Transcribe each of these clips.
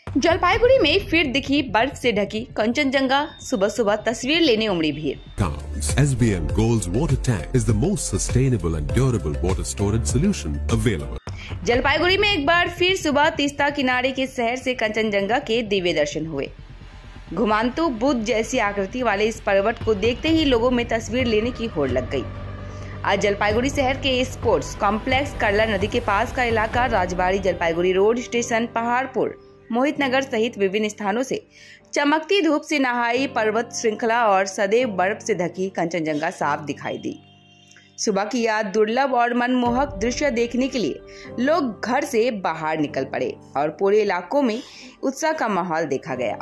जलपाईगुड़ी में फिर दिखी बर्फ से ढकी कंचनजंगा। सुबह सुबह तस्वीर लेने उमड़ी भीड़। SBM Gold's water tank is the most sustainable and durable water storage solution available. Jalpaiguri में एक बार फिर सुबह तीस्ता किनारे के शहर से कंचनजंगा के दिव्य दर्शन हुए। घुमांतु बुद्ध जैसी आकृति वाले इस पर्वत को देखते ही लोगों में तस्वीर लेने की होड़ लग गई। आज जलपाईगुड़ी शहर के स्पोर्ट्स कॉम्प्लेक्स करला नदी के पास का इलाका राजबाड़ी जलपाईगुड़ी रोड स्टेशन पहाड़पुर मोहित नगर सहित विभिन्न स्थानों से चमकती धूप से नहाई पर्वत श्रृंखला और सदैव बर्फ से ढकी कंचनजंगा साफ दिखाई दी। सुबह की याद दुर्लभ और मनमोहक दृश्य देखने के लिए लोग घर से बाहर निकल पड़े और पूरे इलाकों में उत्साह का माहौल देखा गया।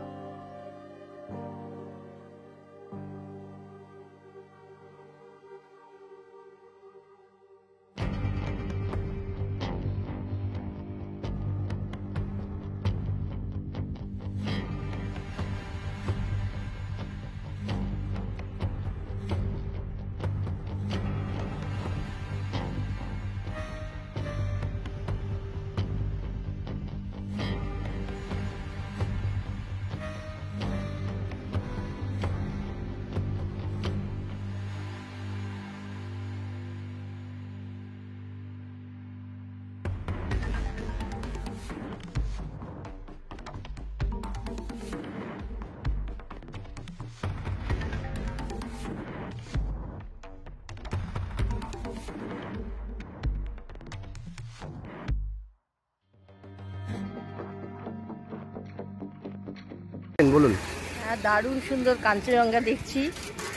বলুন। দারুণ সুন্দর কাঞ্চনজঙ্ঘা দেখছি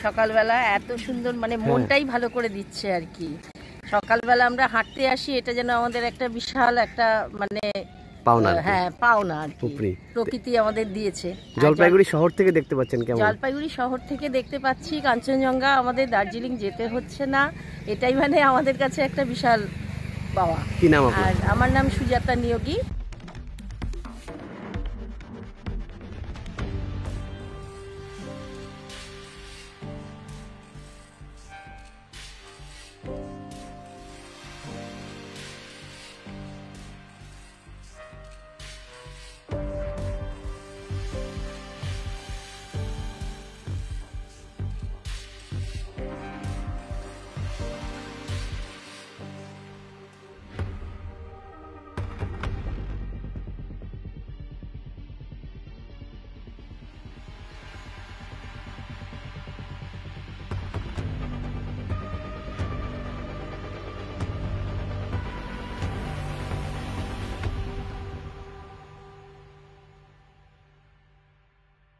সকালবেলা, এত সুন্দর মানে মনটাই ভালো করে দিচ্ছে আর কি। সকালবেলা আমরা হাঁটতে আসি, এটা যেন আমাদের একটা বিশাল একটা মানে পাওনা, হ্যাঁ পাওনা আর কি প্রকৃতি আমাদের দিয়েছে। জলপাইগুড়ি শহর থেকে দেখতে পাচ্ছেন কেমন? জলপাইগুড়ি শহর থেকে দেখতে পাচ্ছি কাঞ্চনজঙ্ঘা, আমাদের দার্জিলিং যেতে হচ্ছে না, এটাই মানে আমাদের কাছে একটা বিশাল পাওয়া। কি নাম আপনার? আর আমার নাম সুজাতা নিয়োগী।